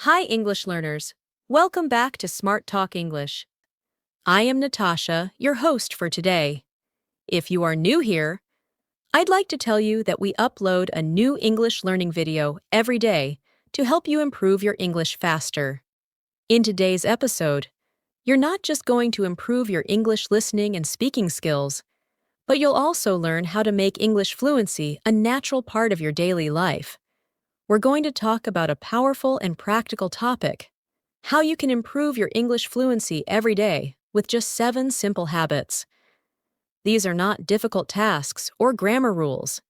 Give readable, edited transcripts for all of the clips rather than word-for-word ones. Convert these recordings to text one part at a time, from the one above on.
Hi, English learners. Welcome back to Smart Talk English. I am Natasha, your host for today. If you are new here, I'd like to tell you that we upload a new English learning video every day to help you improve your English faster. In today's episode, you're not just going to improve your English listening and speaking skills, but you'll also learn how to make English fluency a natural part of your daily life. We're going to talk about a powerful and practical topic: how you can improve your English fluency every day with just 7 simple habits. These are not difficult tasks or grammar rules,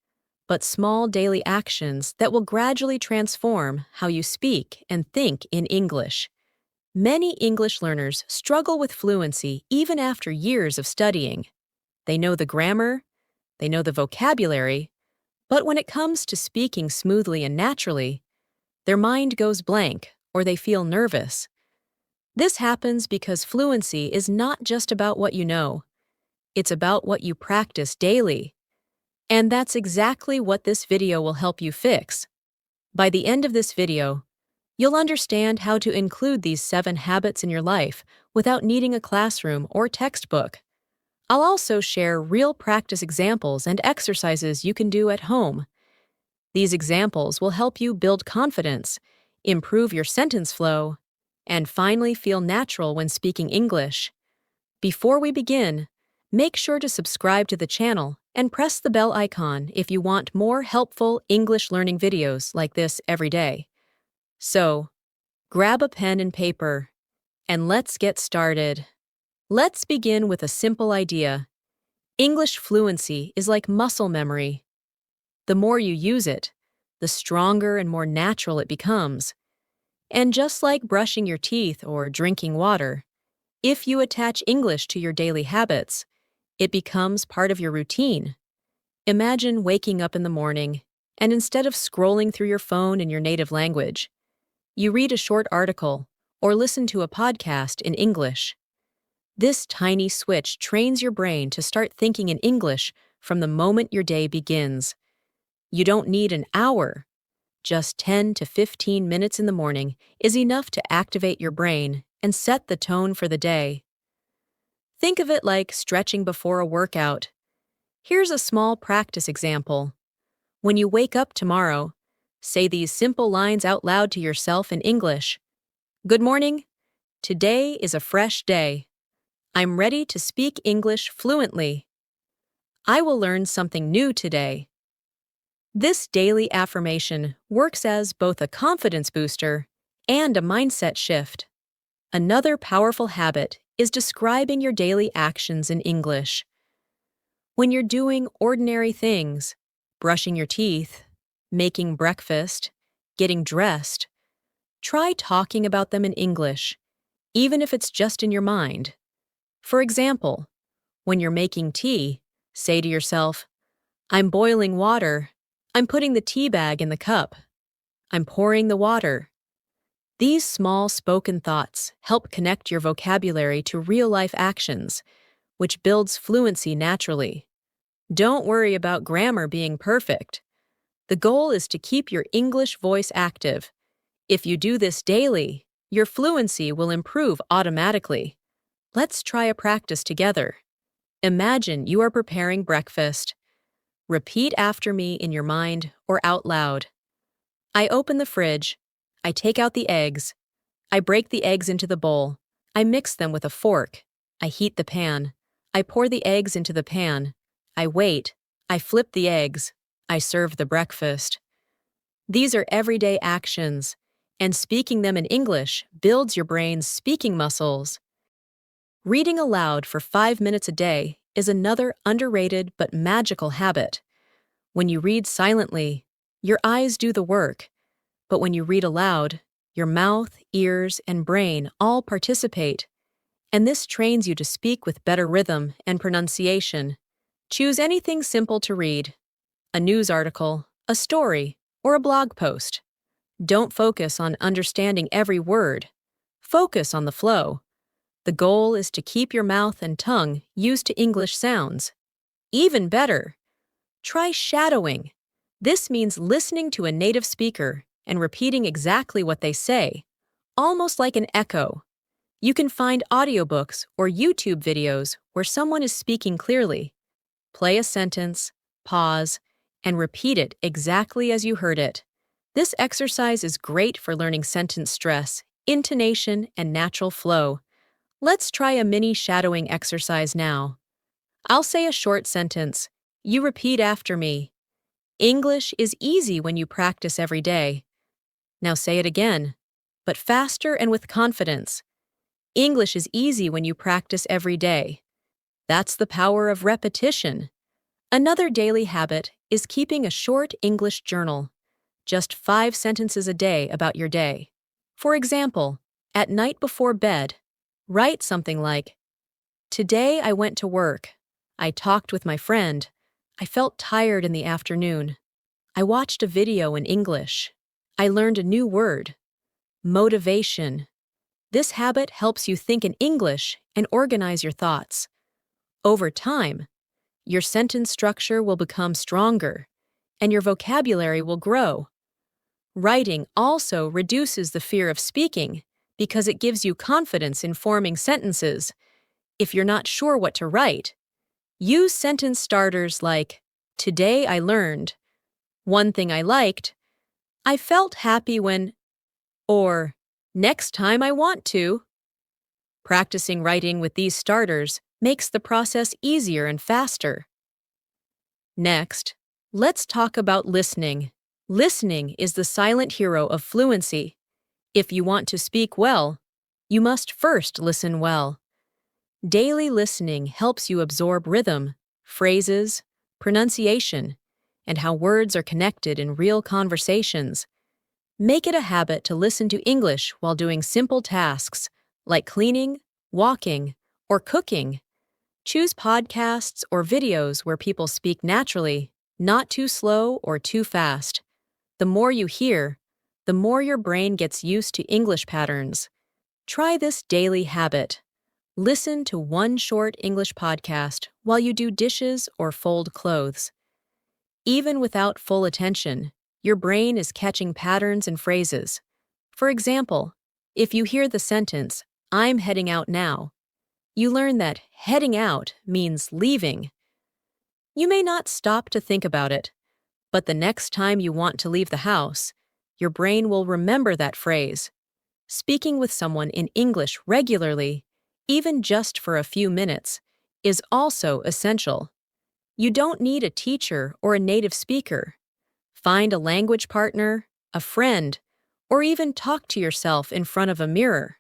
but small daily actions that will gradually transform how you speak and think in English. Many English learners struggle with fluency even after years of studying. They know the grammar, they know the vocabulary, but when it comes to speaking smoothly and naturally, their mind goes blank or they feel nervous. This happens because fluency is not just about what you know. It's about what you practice daily. And that's exactly what this video will help you fix. By the end of this video, you'll understand how to include these 7 habits in your life without needing a classroom or textbook. I'll also share real practice examples and exercises you can do at home. These examples will help you build confidence, improve your sentence flow, and finally feel natural when speaking English. Before we begin, make sure to subscribe to the channel and press the bell icon if you want more helpful English learning videos like this every day. So, grab a pen and paper, and let's get started. Let's begin with a simple idea. English fluency is like muscle memory. The more you use it, the stronger and more natural it becomes. And just like brushing your teeth or drinking water, if you attach English to your daily habits, it becomes part of your routine. Imagine waking up in the morning, and instead of scrolling through your phone in your native language, you read a short article or listen to a podcast in English. This tiny switch trains your brain to start thinking in English from the moment your day begins. You don't need an hour. Just 10 to 15 minutes in the morning is enough to activate your brain and set the tone for the day. Think of it like stretching before a workout. Here's a small practice example. When you wake up tomorrow, say these simple lines out loud to yourself in English. Good morning. Today is a fresh day. I'm ready to speak English fluently. I will learn something new today. This daily affirmation works as both a confidence booster and a mindset shift. Another powerful habit is describing your daily actions in English. When you're doing ordinary things, brushing your teeth, making breakfast, getting dressed, try talking about them in English, even if it's just in your mind. For example, when you're making tea, say to yourself, I'm boiling water. I'm putting the tea bag in the cup. I'm pouring the water. These small spoken thoughts help connect your vocabulary to real-life actions, which builds fluency naturally. Don't worry about grammar being perfect. The goal is to keep your English voice active. If you do this daily, your fluency will improve automatically. Let's try a practice together. Imagine you are preparing breakfast. Repeat after me in your mind or out loud. I open the fridge. I take out the eggs. I break the eggs into the bowl. I mix them with a fork. I heat the pan. I pour the eggs into the pan. I wait. I flip the eggs. I serve the breakfast. These are everyday actions, and speaking them in English builds your brain's speaking muscles. Reading aloud for 5 minutes a day is another underrated but magical habit. When you read silently, your eyes do the work, but when you read aloud, your mouth, ears, and brain all participate, and this trains you to speak with better rhythm and pronunciation. Choose anything simple to read: a news article, a story, or a blog post. Don't focus on understanding every word. Focus on the flow. The goal is to keep your mouth and tongue used to English sounds. Even better, try shadowing. This means listening to a native speaker and repeating exactly what they say, almost like an echo. You can find audiobooks or YouTube videos where someone is speaking clearly. Play a sentence, pause, and repeat it exactly as you heard it. This exercise is great for learning sentence stress, intonation, and natural flow. Let's try a mini shadowing exercise now. I'll say a short sentence. You repeat after me. English is easy when you practice every day. Now say it again, but faster and with confidence. English is easy when you practice every day. That's the power of repetition. Another daily habit is keeping a short English journal. Just 5 sentences a day about your day. For example, at night before bed, write something like, "Today I went to work. I talked with my friend. I felt tired in the afternoon. I watched a video in English. I learned a new word." Motivation. This habit helps you think in English and organize your thoughts. Over time, your sentence structure will become stronger, and your vocabulary will grow. Writing also reduces the fear of speaking because it gives you confidence in forming sentences. If you're not sure what to write, use sentence starters like, "Today I learned," "One thing I liked," "I felt happy when," or "Next time I want to." Practicing writing with these starters makes the process easier and faster. Next, let's talk about listening. Listening is the silent hero of fluency. If you want to speak well, you must first listen well. Daily listening helps you absorb rhythm, phrases, pronunciation, and how words are connected in real conversations. Make it a habit to listen to English while doing simple tasks like cleaning, walking, or cooking. Choose podcasts or videos where people speak naturally, not too slow or too fast. The more you hear, the more your brain gets used to English patterns. Try this daily habit. Listen to one short English podcast while you do dishes or fold clothes. Even without full attention, your brain is catching patterns and phrases. For example, if you hear the sentence, "I'm heading out now," you learn that heading out means leaving. You may not stop to think about it, but the next time you want to leave the house, your brain will remember that phrase. Speaking with someone in English regularly, even just for a few minutes, is also essential. You don't need a teacher or a native speaker. Find a language partner, a friend, or even talk to yourself in front of a mirror.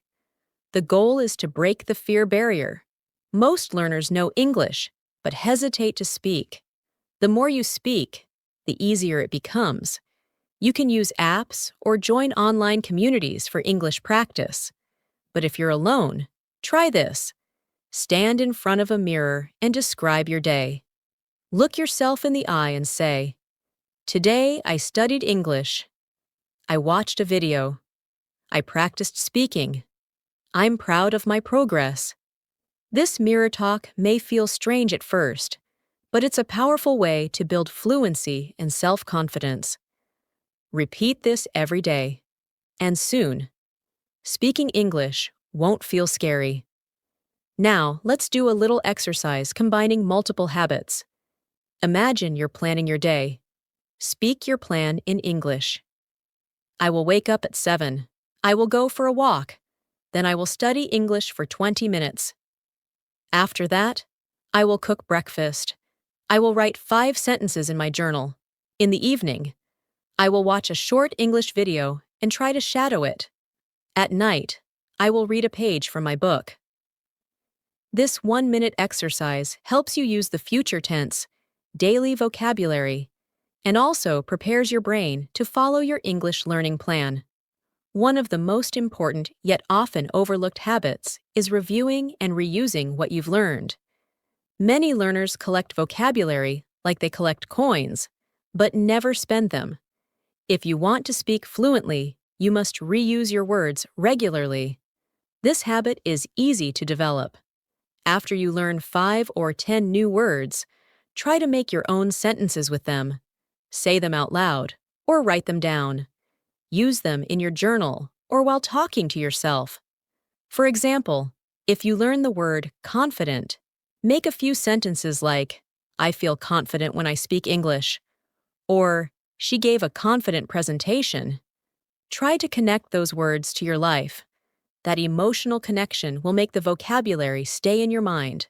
The goal is to break the fear barrier. Most learners know English, but hesitate to speak. The more you speak, the easier it becomes. You can use apps or join online communities for English practice. But if you're alone, try this. Stand in front of a mirror and describe your day. Look yourself in the eye and say, "Today I studied English. I watched a video. I practiced speaking. I'm proud of my progress." This mirror talk may feel strange at first, but it's a powerful way to build fluency and self-confidence. Repeat this every day, and soon, speaking English won't feel scary. Now, let's do a little exercise combining multiple habits. Imagine you're planning your day. Speak your plan in English. I will wake up at 7. I will go for a walk. Then I will study English for 20 minutes. After that, I will cook breakfast. I will write 5 sentences in my journal. In the evening, I will watch a short English video and try to shadow it. At night, I will read a page from my book. This 1-minute exercise helps you use the future tense, daily vocabulary, and also prepares your brain to follow your English learning plan. One of the most important yet often overlooked habits is reviewing and reusing what you've learned. Many learners collect vocabulary like they collect coins, but never spend them. If you want to speak fluently, you must reuse your words regularly. This habit is easy to develop. After you learn 5 or 10 new words, try to make your own sentences with them. Say them out loud or write them down. Use them in your journal or while talking to yourself. For example, if you learn the word confident, make a few sentences like, I feel confident when I speak English, or she gave a confident presentation. Try to connect those words to your life. That emotional connection will make the vocabulary stay in your mind.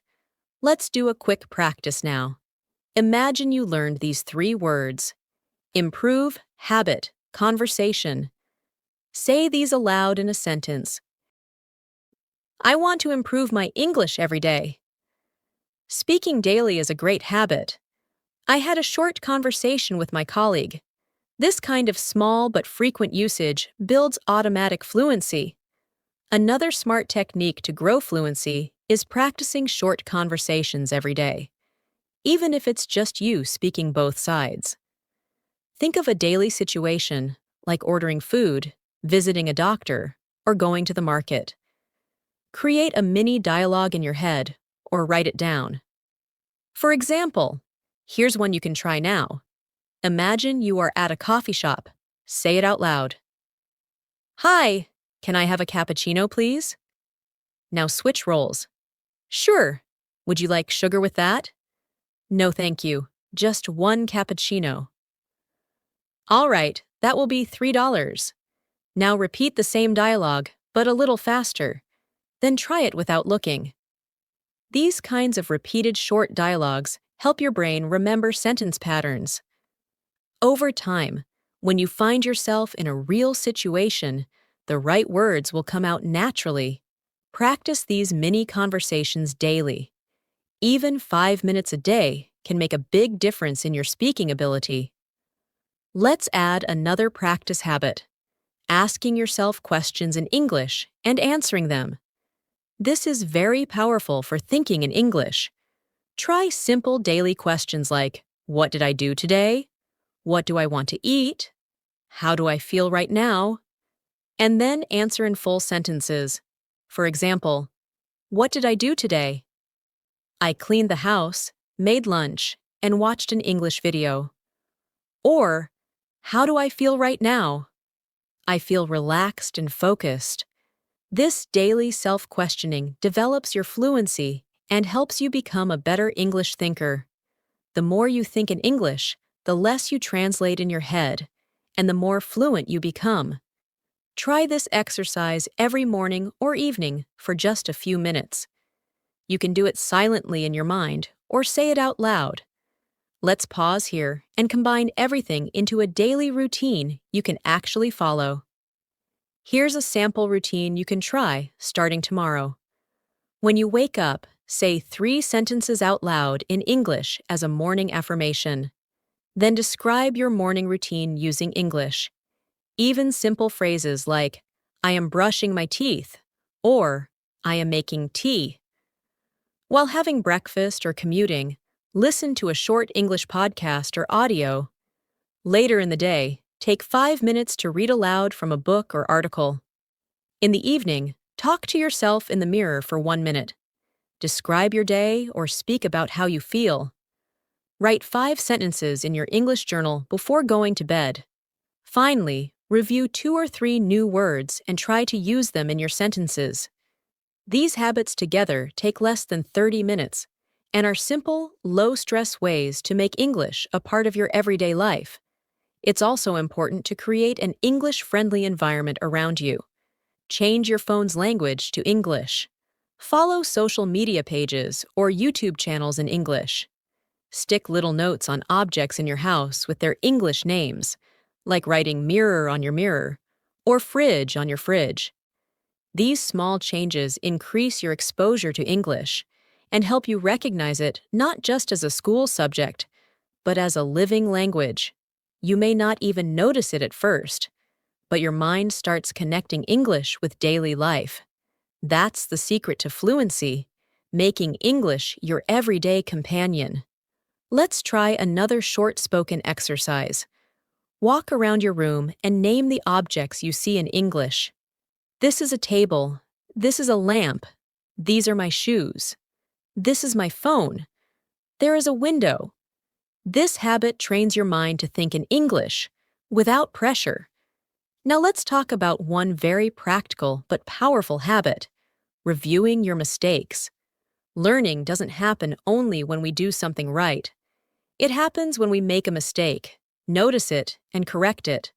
Let's do a quick practice now. Imagine you learned these 3 words: improve, habit, conversation. Say these aloud in a sentence. I want to improve my English every day. Speaking daily is a great habit. I had a short conversation with my colleague. This kind of small but frequent usage builds automatic fluency. Another smart technique to grow fluency is practicing short conversations every day, even if it's just you speaking both sides. Think of a daily situation, like ordering food, visiting a doctor, or going to the market. Create a mini dialogue in your head, or write it down. For example, here's one you can try now. Imagine you are at a coffee shop. Say it out loud. Hi, can I have a cappuccino, please? Now switch roles. Sure. Would you like sugar with that? No, thank you. Just 1 cappuccino. All right, that will be $3. Now repeat the same dialogue, but a little faster. Then try it without looking. These kinds of repeated short dialogues help your brain remember sentence patterns. Over time, when you find yourself in a real situation, the right words will come out naturally. Practice these mini conversations daily. Even 5 minutes a day can make a big difference in your speaking ability. Let's add another practice habit: asking yourself questions in English and answering them. This is very powerful for thinking in English. Try simple daily questions like, what did I do today? What do I want to eat? How do I feel right now? And then answer in full sentences. For example, what did I do today? I cleaned the house, made lunch, and watched an English video. Or, how do I feel right now? I feel relaxed and focused. This daily self-questioning develops your fluency and helps you become a better English thinker. The more you think in English, the less you translate in your head, and the more fluent you become. Try this exercise every morning or evening for just a few minutes. You can do it silently in your mind or say it out loud. Let's pause here and combine everything into a daily routine you can actually follow. Here's a sample routine you can try starting tomorrow. When you wake up, say 3 sentences out loud in English as a morning affirmation. Then describe your morning routine using English. Even simple phrases like, I am brushing my teeth, or I am making tea. While having breakfast or commuting, listen to a short English podcast or audio. Later in the day, take 5 minutes to read aloud from a book or article. In the evening, talk to yourself in the mirror for 1 minute. Describe your day or speak about how you feel. Write 5 sentences in your English journal before going to bed. Finally, review 2 or 3 new words and try to use them in your sentences. These habits together take less than 30 minutes and are simple, low-stress ways to make English a part of your everyday life. It's also important to create an English-friendly environment around you. Change your phone's language to English. Follow social media pages or YouTube channels in English. Stick little notes on objects in your house with their English names, like writing mirror on your mirror or fridge on your fridge. These small changes increase your exposure to English and help you recognize it not just as a school subject, but as a living language. You may not even notice it at first, but your mind starts connecting English with daily life. That's the secret to fluency, making English your everyday companion. Let's try another short spoken exercise. Walk around your room and name the objects you see in English. This is a table. This is a lamp. These are my shoes. This is my phone. There is a window. This habit trains your mind to think in English without pressure. Now let's talk about one very practical but powerful habit: reviewing your mistakes. Learning doesn't happen only when we do something right. It happens when we make a mistake, notice it, and correct it.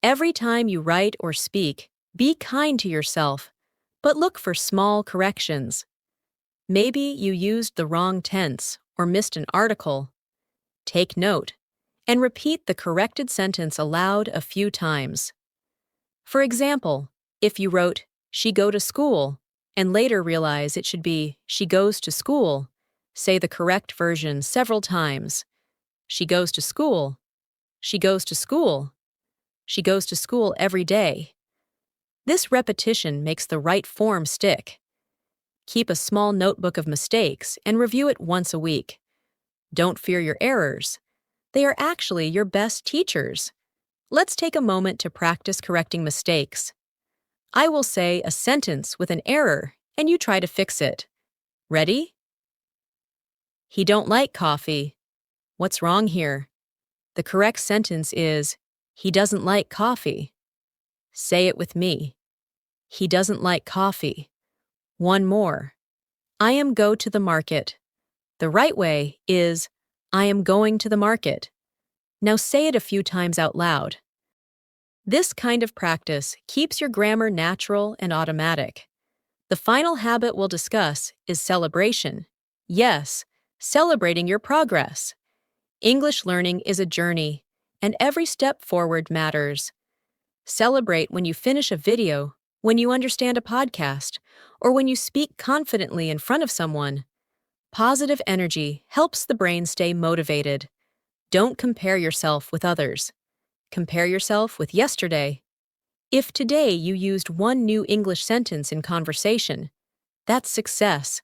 Every time you write or speak, be kind to yourself, but look for small corrections. Maybe you used the wrong tense or missed an article. Take note and repeat the corrected sentence aloud a few times. For example, if you wrote, "she go to school," and later realize it should be, "she goes to school," say the correct version several times. She goes to school. She goes to school. She goes to school every day. This repetition makes the right form stick. Keep a small notebook of mistakes and review it once a week. Don't fear your errors. They are actually your best teachers. Let's take a moment to practice correcting mistakes. I will say a sentence with an error, and you try to fix it. Ready? He don't like coffee. What's wrong here? The correct sentence is, he doesn't like coffee. Say it with me. He doesn't like coffee. One more. I am go to the market. The right way is, I am going to the market. Now say it a few times out loud. This kind of practice keeps your grammar natural and automatic. The final habit we'll discuss is celebration. Yes, celebrating your progress. English learning is a journey, and every step forward matters. Celebrate when you finish a video, when you understand a podcast, or when you speak confidently in front of someone. Positive energy helps the brain stay motivated. Don't compare yourself with others. Compare yourself with yesterday. If today you used one new English sentence in conversation, that's success.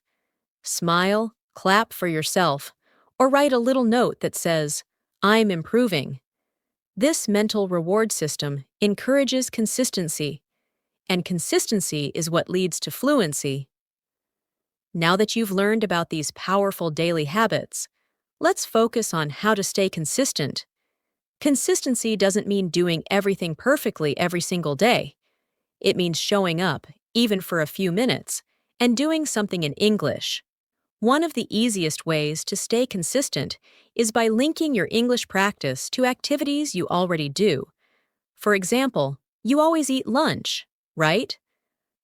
Smile, clap for yourself, or write a little note that says, "I'm improving." This mental reward system encourages consistency, and consistency is what leads to fluency. Now that you've learned about these powerful daily habits, let's focus on how to stay consistent. Consistency doesn't mean doing everything perfectly every single day. It means showing up, even for a few minutes, and doing something in English. One of the easiest ways to stay consistent is by linking your English practice to activities you already do. For example, you always eat lunch, right?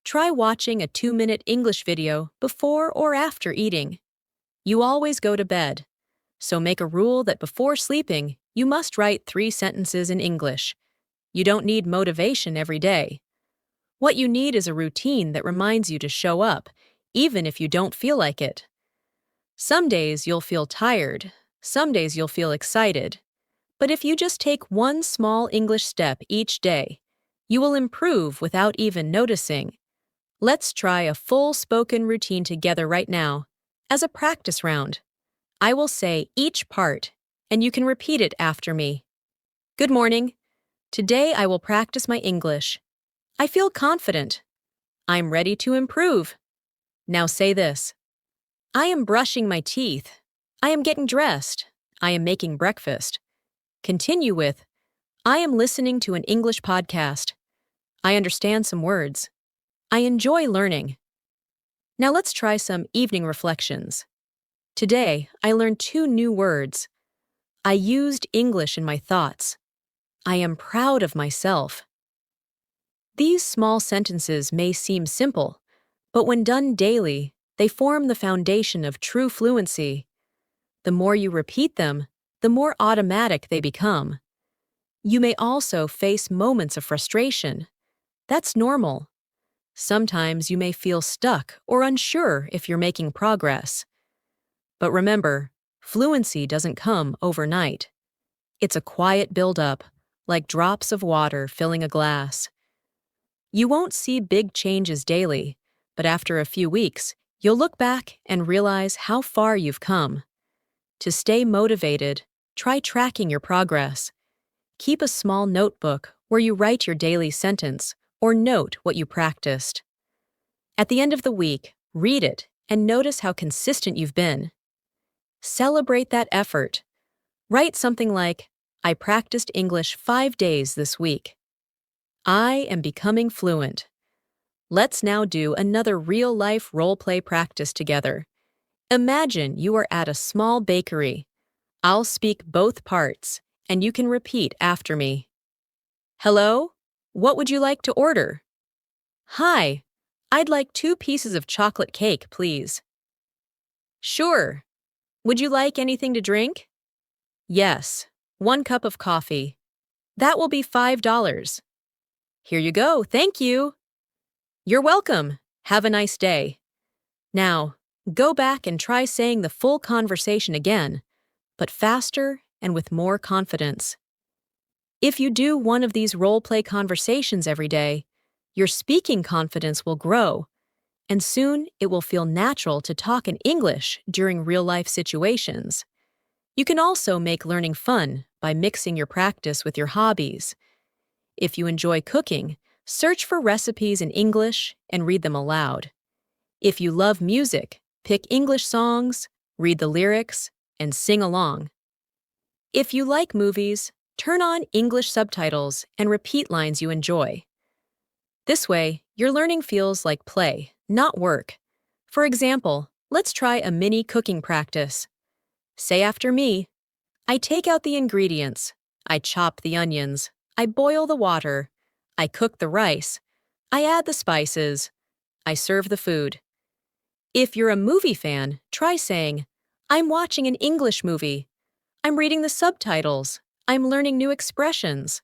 Try watching a 2-minute English video before or after eating. You always go to bed, so make a rule that before sleeping, you must write 3 sentences in English. You don't need motivation every day. What you need is a routine that reminds you to show up, even if you don't feel like it. Some days you'll feel tired, some days you'll feel excited. But if you just take one small English step each day, you will improve without even noticing. Let's try a full spoken routine together right now, as a practice round. I will say each part, and you can repeat it after me. Good morning. Today I will practice my English. I feel confident. I'm ready to improve. Now say this. I am brushing my teeth. I am getting dressed. I am making breakfast. Continue with, I am listening to an English podcast. I understand some words. I enjoy learning. Now let's try some evening reflections. Today, I learned 2 new words. I used English in my thoughts. I am proud of myself. These small sentences may seem simple, but when done daily, they form the foundation of true fluency. The more you repeat them, the more automatic they become. You may also face moments of frustration. That's normal. Sometimes you may feel stuck or unsure if you're making progress. But remember, fluency doesn't come overnight. It's a quiet buildup, like drops of water filling a glass. You won't see big changes daily, but after a few weeks, you'll look back and realize how far you've come. To stay motivated, try tracking your progress. Keep a small notebook where you write your daily sentence or note what you practiced. At the end of the week, read it and notice how consistent you've been. Celebrate that effort. Write something like, I practiced English 5 days this week. I am becoming fluent. Let's now do another real-life role-play practice together. Imagine you are at a small bakery. I'll speak both parts, and you can repeat after me. Hello? What would you like to order? Hi, I'd like 2 pieces of chocolate cake, please. Sure. Would you like anything to drink? Yes, 1 cup of coffee. That will be $5. Here you go, thank you. You're welcome. Have a nice day. Now, go back and try saying the full conversation again, but faster and with more confidence. If you do one of these role-play conversations every day, your speaking confidence will grow, and soon it will feel natural to talk in English during real-life situations. You can also make learning fun by mixing your practice with your hobbies. If you enjoy cooking, search for recipes in English and read them aloud. If you love music, pick English songs, read the lyrics, and sing along. If you like movies, turn on English subtitles and repeat lines you enjoy. This way, your learning feels like play, not work. For example, let's try a mini cooking practice. Say after me, I take out the ingredients, I chop the onions, I boil the water, I cook the rice, I add the spices, I serve the food. If you're a movie fan, try saying, I'm watching an English movie, I'm reading the subtitles, I'm learning new expressions.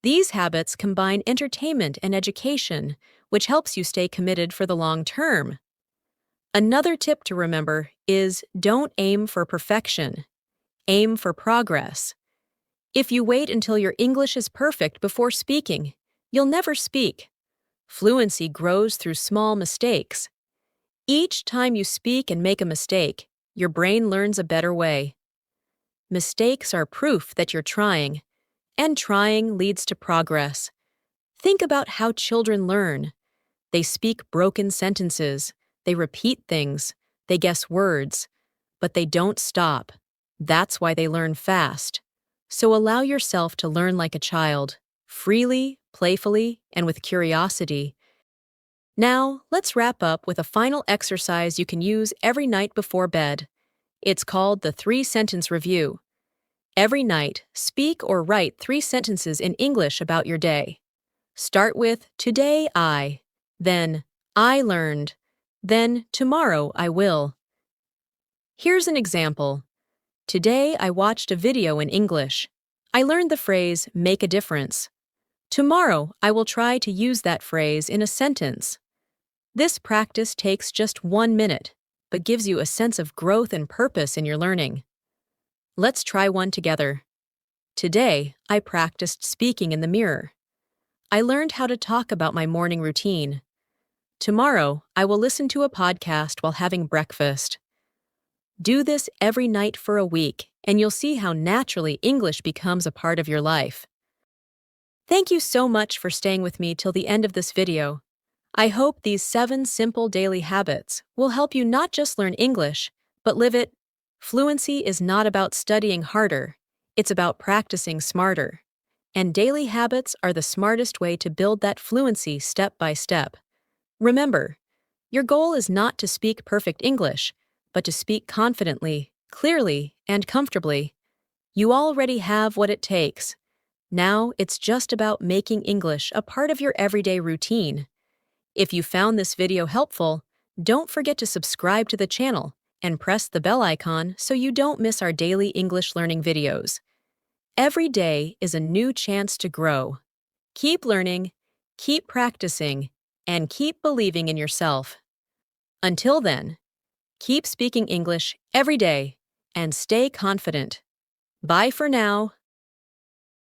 These habits combine entertainment and education, which helps you stay committed for the long term. Another tip to remember is don't aim for perfection. Aim for progress. If you wait until your English is perfect before speaking, you'll never speak. Fluency grows through small mistakes. Each time you speak and make a mistake, your brain learns a better way. Mistakes are proof that you're trying, and trying leads to progress. Think about how children learn. They speak broken sentences, they repeat things, they guess words, but they don't stop. That's why they learn fast. So allow yourself to learn like a child, freely, playfully, and with curiosity. Now, let's wrap up with a final exercise you can use every night before bed. It's called the 3-sentence review. Every night, speak or write 3 sentences in English about your day. Start with, today I, then, I learned, then, tomorrow I will. Here's an example. Today I watched a video in English. I learned the phrase, make a difference. Tomorrow I will try to use that phrase in a sentence. This practice takes just 1 minute, but gives you a sense of growth and purpose in your learning. Let's try one together. Today, I practiced speaking in the mirror. I learned how to talk about my morning routine. Tomorrow, I will listen to a podcast while having breakfast. Do this every night for a week, and you'll see how naturally English becomes a part of your life. Thank you so much for staying with me till the end of this video. I hope these 7 simple daily habits will help you not just learn English, but live it. Fluency is not about studying harder, it's about practicing smarter. And daily habits are the smartest way to build that fluency step by step. Remember, your goal is not to speak perfect English, but to speak confidently, clearly, and comfortably. You already have what it takes. Now it's just about making English a part of your everyday routine. If you found this video helpful, don't forget to subscribe to the channel and press the bell icon so you don't miss our daily English learning videos. Every day is a new chance to grow. Keep learning, keep practicing, and keep believing in yourself. Until then, keep speaking English every day and stay confident. Bye for now.